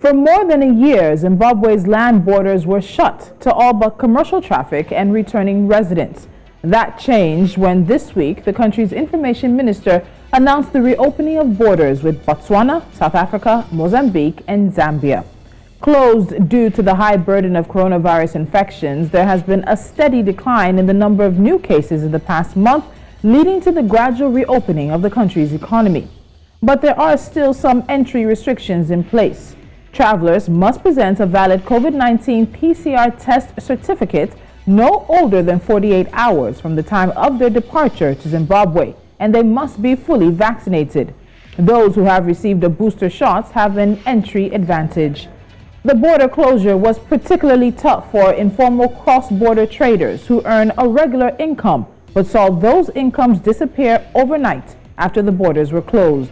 For more than a year, Zimbabwe's land borders were shut to all but commercial traffic and returning residents. That changed when this week the country's information minister announced the reopening of borders with Botswana, South Africa, Mozambique, and Zambia. Closed due to the high burden of coronavirus infections, there has been a steady decline in the number of new cases in the past month, leading to the gradual reopening of the country's economy. But there are still some entry restrictions in place. Travelers must present a valid COVID-19 PCR test certificate no older than 48 hours from the time of their departure to Zimbabwe, and they must be fully vaccinated. Those who have received a booster shot have an entry advantage. The border closure was particularly tough for informal cross-border traders who earn a regular income but saw those incomes disappear overnight after the borders were closed.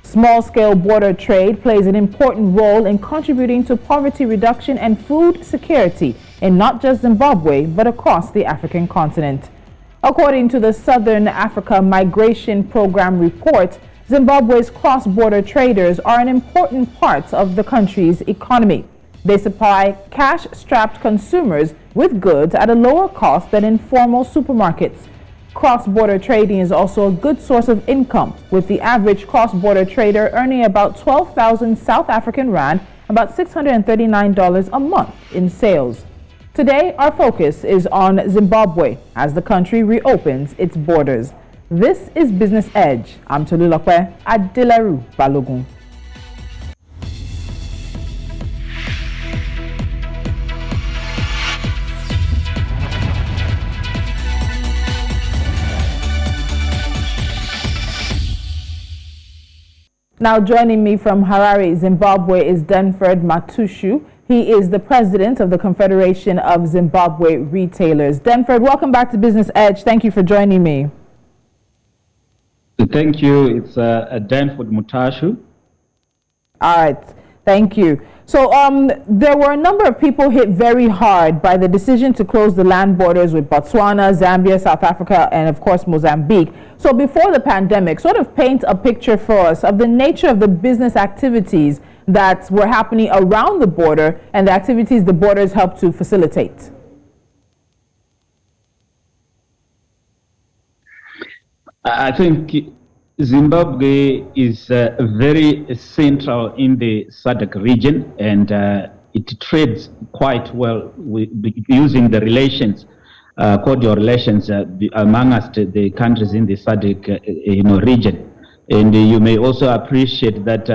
Small-scale border trade plays an important role in contributing to poverty reduction and food security in not just Zimbabwe, but across the African continent. According to the Southern Africa Migration Program report, Zimbabwe's cross-border traders are an important part of the country's economy. They supply cash-strapped consumers with goods at a lower cost than informal supermarkets. Cross-border trading is also a good source of income, with the average cross-border trader earning about 12,000 South African Rand, about $639 a month in sales. Today, our focus is on Zimbabwe as the country reopens its borders. This is Business Edge. I'm Tolulokwe Adileru Balogun. Now joining me from Harare, Zimbabwe is Denford Matushu. He is the president of the Confederation of Zimbabwe Retailers. Denford, welcome back to Business Edge. Thank you for joining me. Thank you. It's Denford Matushu. All right. Thank you. So there were a number of people hit very hard by the decision to close the land borders with Botswana, Zambia, South Africa, and of course Mozambique. So before the pandemic, sort of paint a picture for us of the nature of the business activities that were happening around the border and the activities the borders help to facilitate. I think Zimbabwe is very central in the SADC region, and it trades quite well using the relations, cordial relations amongst the countries in the SADC region. And you may also appreciate that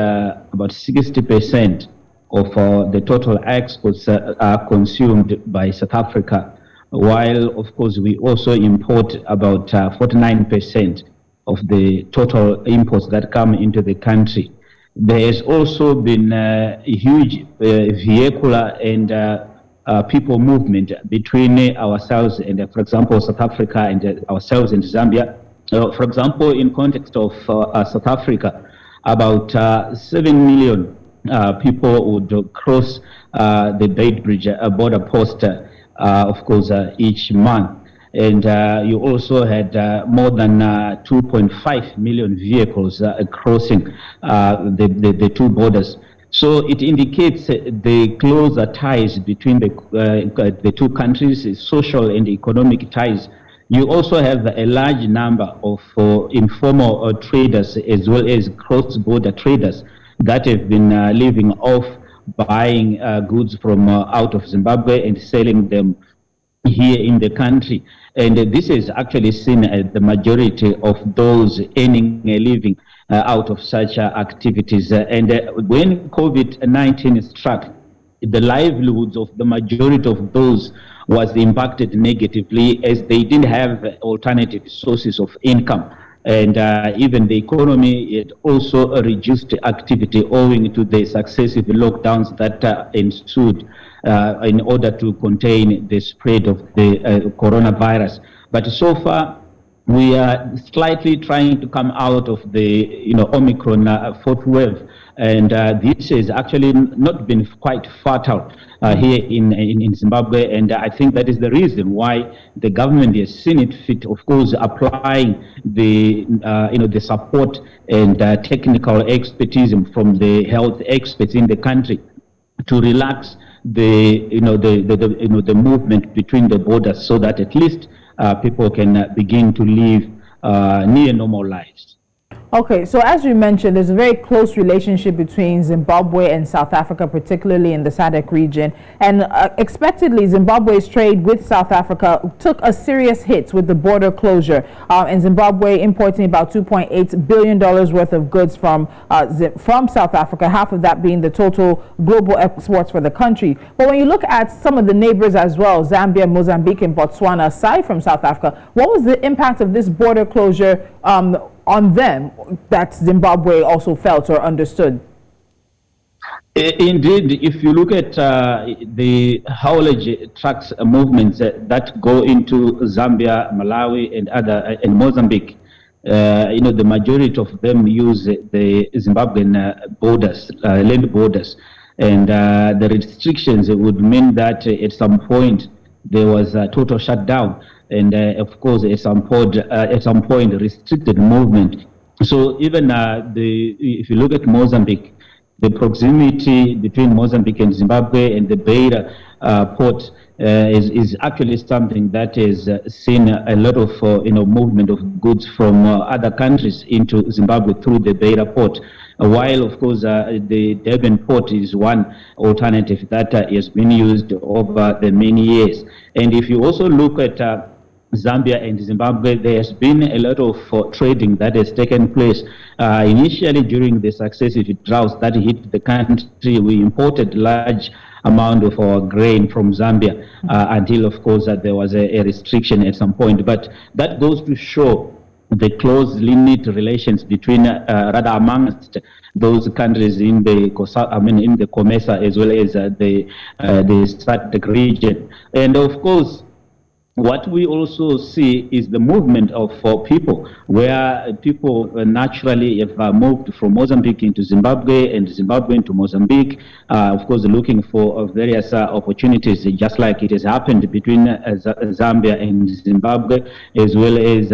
about 60% of the total exports are consumed by South Africa, while of course we also import about 49% of the total imports that come into the country. There has also been a huge vehicular and people movement between ourselves and, for example, South Africa and ourselves in Zambia. For example, in context of South Africa, about 7 million people would cross the Beitbridge border post, of course, each month. And you also had more than 2.5 million vehicles crossing the two borders. So it indicates the closer ties between the two countries, social and economic ties. You also have a large number of informal traders as well as cross-border traders that have been living off buying goods from out of Zimbabwe and selling them here in the country. And this is actually seen as the majority of those earning a living out of such activities. And when COVID-19 struck, the livelihoods of the majority of those was impacted negatively, as they didn't have alternative sources of income. And even the economy, it also reduced activity owing to the successive lockdowns that ensued in order to contain the spread of the coronavirus. But so far, we are slightly trying to come out of the Omicron fourth wave, and this has actually not been quite fertile here in Zimbabwe, and I think that is the reason why the government has seen it fit, of course, applying the the support and technical expertise from the health experts in the country to relax the movement between the borders, so that at least people can begin to live near normal lives. Okay, so as you mentioned, there's a very close relationship between Zimbabwe and South Africa, particularly in the SADC region. And expectedly, Zimbabwe's trade with South Africa took a serious hit with the border closure, and Zimbabwe importing about $2.8 billion worth of goods from South Africa, half of that being the total global exports for the country. But when you look at some of the neighbors as well, Zambia, Mozambique, and Botswana, aside from South Africa, what was the impact of this border closure on them that Zimbabwe also felt or understood? Indeed, if you look at the haulage trucks movements that go into Zambia, Malawi, and Mozambique, the majority of them use the Zimbabwean borders, land borders, and the restrictions would mean that at some point there was a total shutdown. And of course, at some point, restricted movement. So even if you look at Mozambique, the proximity between Mozambique and Zimbabwe and the Beira port is actually something that has seen a lot of movement of goods from other countries into Zimbabwe through the Beira port. While of course the Durban port is one alternative that has been used over the many years. And if you also look at Zambia and Zimbabwe, there has been a lot of trading that has taken place. Initially, during the successive droughts that hit the country, we imported large amount of our grain from Zambia until, of course, there was a restriction at some point. But that goes to show the close linked relations between, rather amongst those countries in the COMESA as well as the SADC region. And of course, what we also see is the movement of people, where people naturally have moved from Mozambique into Zimbabwe and Zimbabwe into Mozambique, of course looking for various opportunities, just like it has happened between Zambia and Zimbabwe, as well as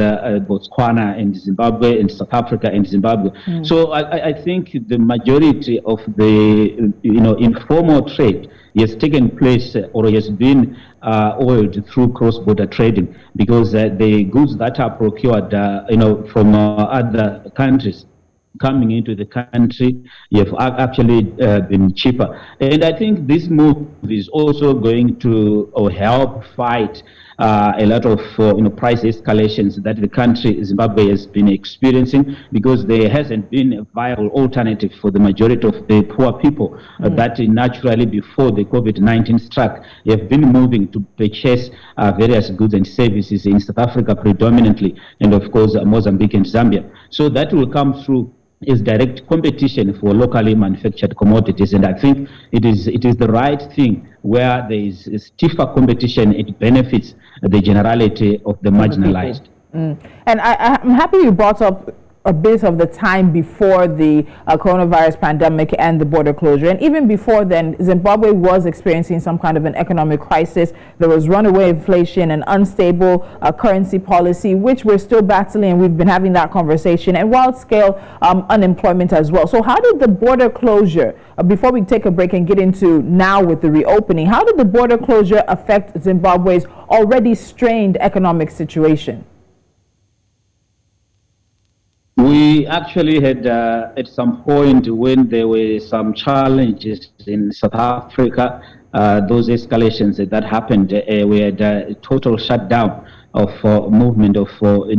Botswana and Zimbabwe, and South Africa and Zimbabwe. So I think the majority of the informal trade has taken place or has been oiled through cross-border trading, because the goods that are procured from other countries coming into the country have actually been cheaper. And I think this move is also going to help fight a lot of price escalations that the country Zimbabwe has been experiencing, because there hasn't been a viable alternative for the majority of the poor people that naturally before the COVID-19 struck have been moving to purchase various goods and services in South Africa predominantly, and of course Mozambique and Zambia. So that will come through is direct competition for locally manufactured commodities, and I think it is the right thing. Where there is stiffer competition, it benefits the generality of the marginalized. And I'm happy you brought up a bit of the time before the coronavirus pandemic and the border closure. And even before then, Zimbabwe was experiencing some kind of an economic crisis. There was runaway inflation and unstable currency policy, which we're still battling, and we've been having that conversation, and wild-scale unemployment as well. So how did the border closure, before we take a break and get into now with the reopening, how did the border closure affect Zimbabwe's already strained economic situation? We actually had, at some point when there were some challenges in South Africa, those escalations that happened, we had a total shutdown of movement of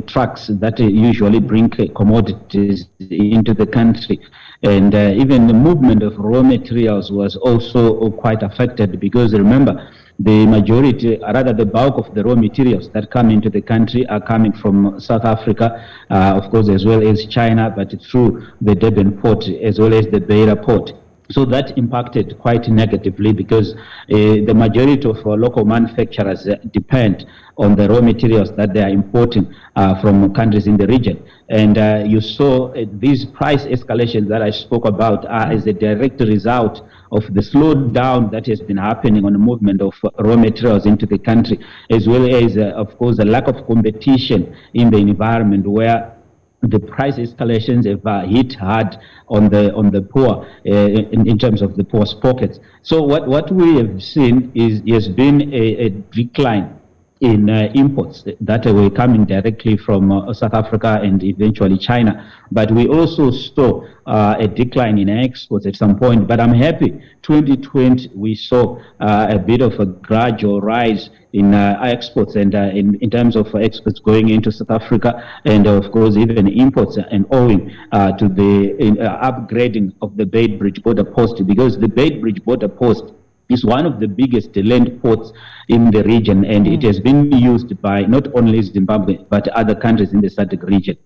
trucks that usually bring commodities into the country. And even the movement of raw materials was also quite affected, because remember, the majority, rather the bulk of the raw materials that come into the country are coming from South Africa, of course, as well as China, but through the Durban port as well as the Beira port. So that impacted quite negatively, because the majority of local manufacturers depend on the raw materials that they are importing from countries in the region. And you saw these price escalations that I spoke about are as a direct result of the slowdown that has been happening on the movement of raw materials into the country, as well as, of course, a lack of competition in the environment, where the price escalations have hit hard on the poor in terms of the poor's pockets. So what we have seen has been a decline in imports that were coming directly from South Africa and eventually China. But we also saw a decline in exports at some point. But I'm happy 2020 we saw a bit of a gradual rise in exports and in terms of exports going into South Africa, and of course even imports, and owing to the upgrading of the Beitbridge border post, because the Beitbridge border post is one of the biggest land ports in the region, and it has been used by not only Zimbabwe but other countries in the SADC region.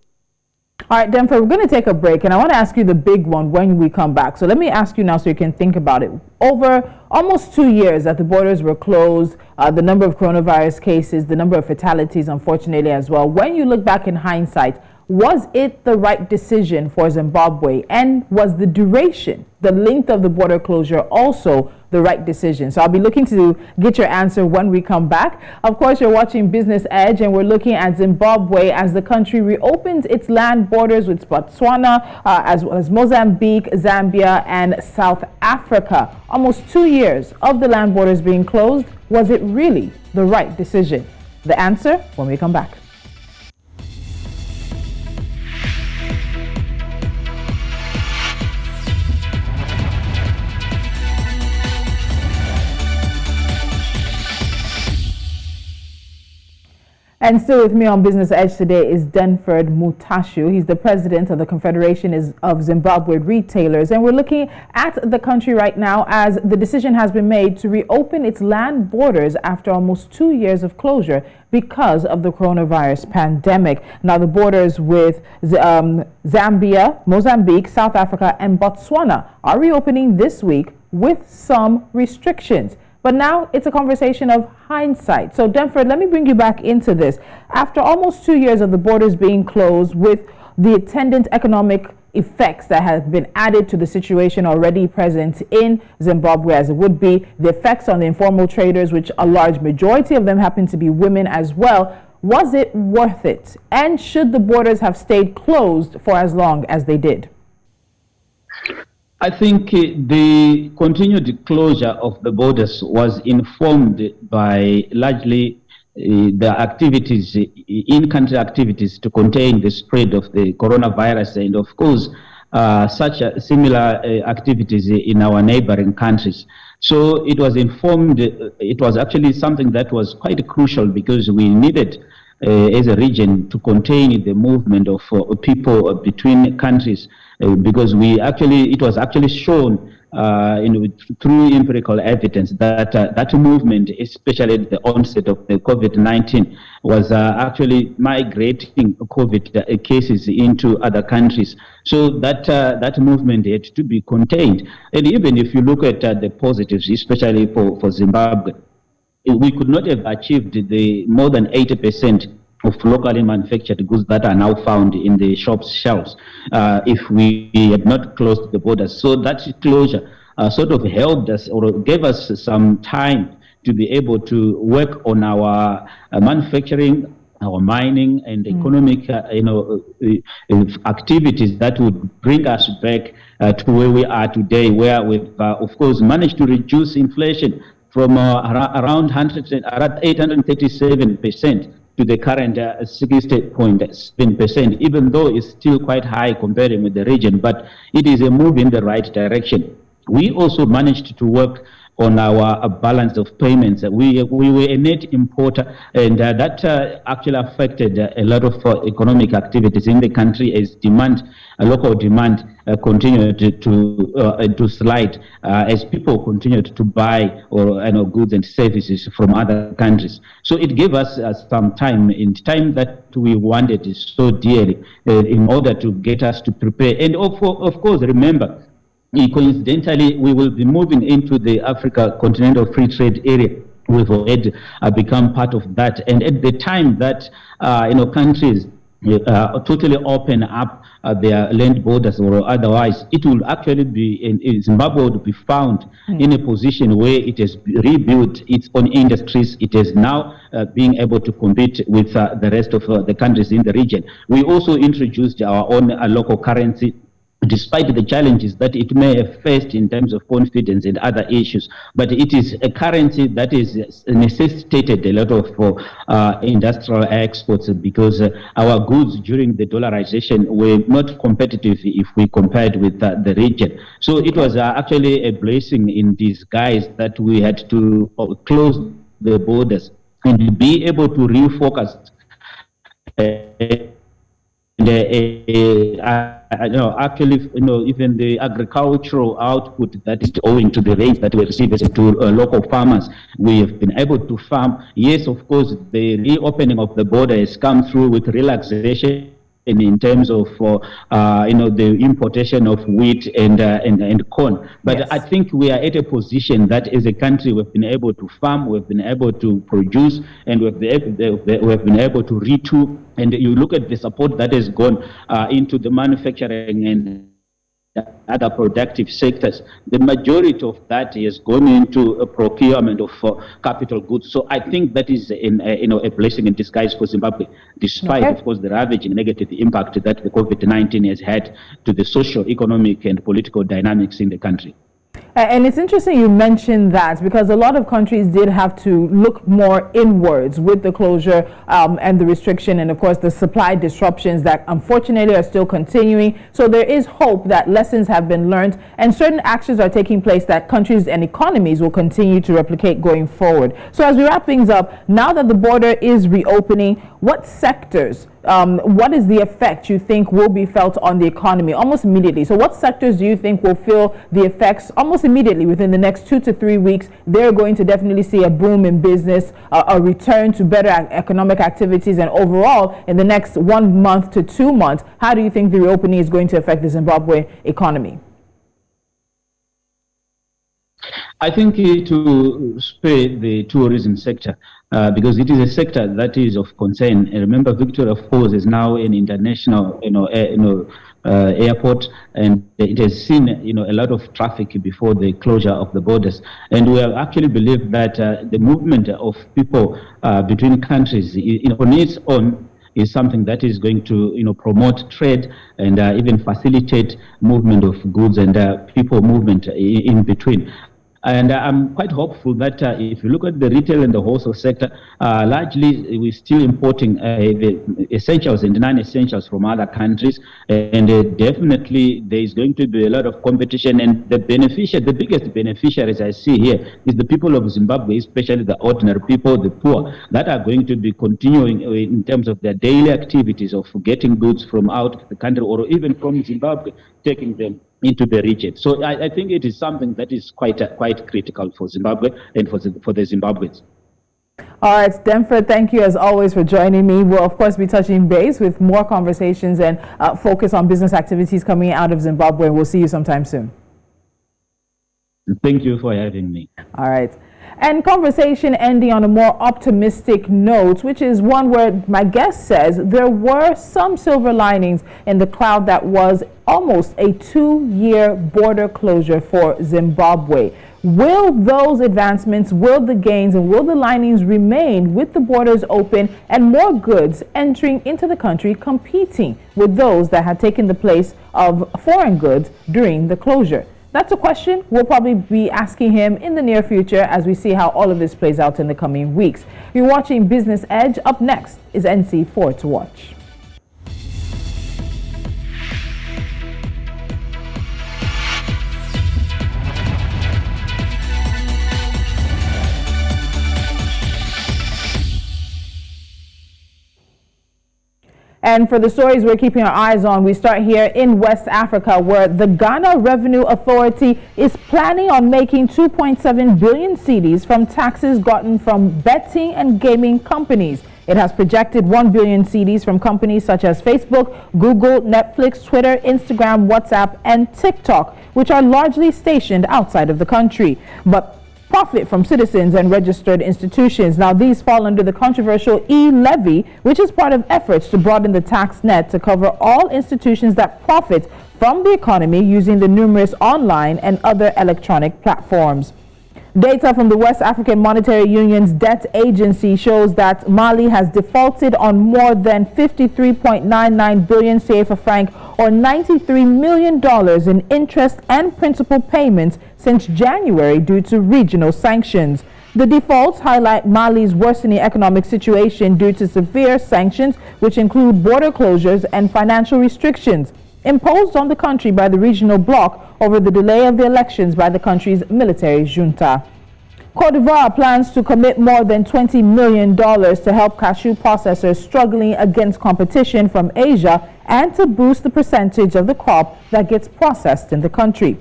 All right, Denford, we're going to take a break, and I want to ask you the big one when we come back. So let me ask you now so you can think about it. Over almost 2 years that the borders were closed, the number of coronavirus cases, the number of fatalities, unfortunately, as well. When you look back in hindsight, was it the right decision for Zimbabwe? And was the duration, the length of the border closure, also the right decision? So I'll be looking to get your answer when we come back. Of course, you're watching Business Edge, and we're looking at Zimbabwe as the country reopens its land borders with Botswana, as well as Mozambique, Zambia, and South Africa. Almost 2 years of the land borders being closed. Was it really the right decision? The answer when we come back. And still with me on Business Edge today is Denford Mutashu. He's the president of the Confederation of Zimbabwe Retailers. And we're looking at the country right now as the decision has been made to reopen its land borders after almost 2 years of closure because of the coronavirus pandemic. Now, the borders with Zambia, Mozambique, South Africa, and Botswana are reopening this week with some restrictions. But now it's a conversation of hindsight. So, Denford, let me bring you back into this. After almost 2 years of the borders being closed, with the attendant economic effects that have been added to the situation already present in Zimbabwe, as it would be, the effects on the informal traders, which a large majority of them happen to be women as well, was it worth it? And should the borders have stayed closed for as long as they did? I think the continued closure of the borders was informed by largely the activities, in-country activities to contain the spread of the coronavirus, and of course such similar activities in our neighboring countries. So it was informed, it was actually something that was quite crucial, because we needed as a region to contain the movement of people between countries, because it was actually shown through empirical evidence that that movement, especially at the onset of the COVID-19, was actually migrating COVID cases into other countries. So that movement had to be contained. And even if you look at the positives, especially for Zimbabwe, we could not have achieved the more than 80% of locally manufactured goods that are now found in the shops' shelves if we had not closed the borders. So that closure sort of helped us, or gave us some time to be able to work on our manufacturing, our mining, and economic activities that would bring us back to where we are today, where we've of course managed to reduce inflation from around 837% to the current 60.7%, even though it's still quite high comparing with the region, but it is a move in the right direction. We also managed to work on our balance of payments. We were a net importer, and that actually affected a lot of economic activities in the country as local demand continued to slide as people continued to buy goods and services from other countries. So it gave us some time that we wanted so dearly in order to get us to prepare. And of course, remember, coincidentally, we will be moving into the Africa Continental Free Trade Area. We've already become part of that. And at the time that countries totally open up their land borders, or otherwise it will actually be in Zimbabwe would be found in a position where it has rebuilt its own industries. It is now being able to compete with the rest of the countries in the region. We also introduced our own local currency, despite the challenges that it may have faced in terms of confidence and other issues. But it is a currency that is necessitated a lot of industrial exports, because our goods during the dollarization were not competitive if we compared with the region. So it was actually a blessing in disguise that we had to close the borders and be able to refocus actually, even the agricultural output that is owing to the rains that we receive to local farmers, we have been able to farm. Yes, of course, the reopening of the border has come through with relaxation in terms of the importation of wheat and corn. But yes, I think we are at a position that as a country we've been able to farm, we've been able to produce, and we've been able to retool. And you look at the support that has gone into the manufacturing and other productive sectors, the majority of that has gone into a procurement of capital goods. So I think that is a blessing in disguise for Zimbabwe, despite, of course, the ravaging negative impact that the COVID-19 has had to the social, economic, and political dynamics in the country. And it's interesting you mentioned that, because a lot of countries did have to look more inwards with the closure and the restriction, and of course the supply disruptions that unfortunately are still continuing. So there is hope that lessons have been learned and certain actions are taking place that countries and economies will continue to replicate going forward. So as we wrap things up, now that the border is reopening, what sectors, what is the effect you think will be felt on the economy almost immediately? So what sectors do you think will feel the effects almost immediately within the next 2 to 3 weeks? They're going to definitely see a boom in business, a return to better economic activities, and overall in the next 1 month to 2 months, how do you think the reopening is going to affect the Zimbabwe economy? I think to spare the tourism sector, because it is a sector that is of concern. And remember, Victoria Falls is now an international, airport, and it has seen, a lot of traffic before the closure of the borders. And we have actually believed that the movement of people between countries, on its own, is something that is going to, promote trade and even facilitate movement of goods and people movement in between. And I'm quite hopeful that if you look at the retail and the wholesale sector, largely we're still importing the essentials and non-essentials from other countries. And definitely there is going to be a lot of competition. And the biggest beneficiaries I see here is the people of Zimbabwe, especially the ordinary people, the poor, that are going to be continuing in terms of their daily activities of getting goods from out of the country or even from Zimbabwe, taking them into the region. So I think it is something that is quite critical for Zimbabwe and for the Zimbabweans. All right, Demford, thank you as always for joining me. We'll of course be touching base with more conversations and focus on business activities coming out of Zimbabwe. We'll see you sometime soon. Thank you for having me. All right. And conversation ending on a more optimistic note, which is one where my guest says there were some silver linings in the cloud that was almost a 2-year border closure for Zimbabwe. Will those advancements, will the gains, and will the linings remain with the borders open and more goods entering into the country competing with those that had taken the place of foreign goods during the closure? That's a question we'll probably be asking him in the near future as we see how all of this plays out in the coming weeks. You're watching Business Edge. Up next is NC4 to watch. And for the stories we're keeping our eyes on, we start here in West Africa, where the Ghana Revenue Authority is planning on making 2.7 billion cedis from taxes gotten from betting and gaming companies. It has projected 1 billion cedis from companies such as Facebook, Google, Netflix, Twitter, Instagram, WhatsApp, and TikTok, which are largely stationed outside of the country. But profit from citizens and registered institutions. Now, these fall under the controversial e-levy, which is part of efforts to broaden the tax net to cover all institutions that profit from the economy using the numerous online and other electronic platforms. Data from the West African Monetary Union's debt agency shows that Mali has defaulted on more than 53.99 billion CFA franc or $93 million in interest and principal payments since January due to regional sanctions. The defaults highlight Mali's worsening economic situation due to severe sanctions, which include border closures and financial restrictions imposed on the country by the regional bloc over the delay of the elections by the country's military junta. Côte d'Ivoire plans to commit more than $20 million to help cashew processors struggling against competition from Asia and to boost the percentage of the crop that gets processed in the country.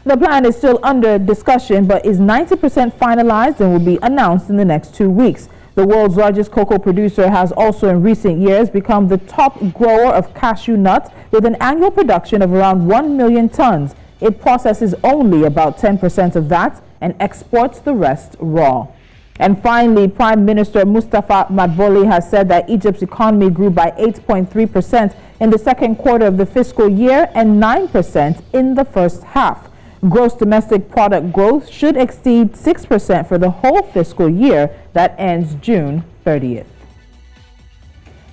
The plan is still under discussion but is 90% finalized and will be announced in the next 2 weeks. The world's largest cocoa producer has also in recent years become the top grower of cashew nuts with an annual production of around 1 million tons. It processes only about 10% of that and exports the rest raw. And finally, Prime Minister Mustafa Madbouly has said that Egypt's economy grew by 8.3% in the second quarter of the fiscal year and 9% in the first half. Gross domestic product growth should exceed 6% for the whole fiscal year that ends June 30th.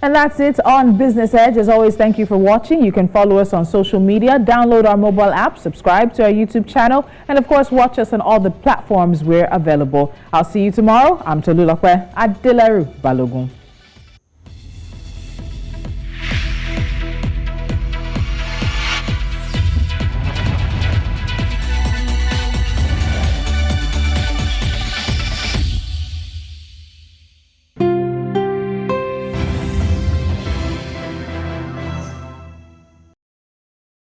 And that's it on Business Edge. As always, thank you for watching. You can follow us on social media, download our mobile app, subscribe to our YouTube channel, and of course, watch us on all the platforms we're available. I'll see you tomorrow. I'm Tolulokwe Adeleru Balogun.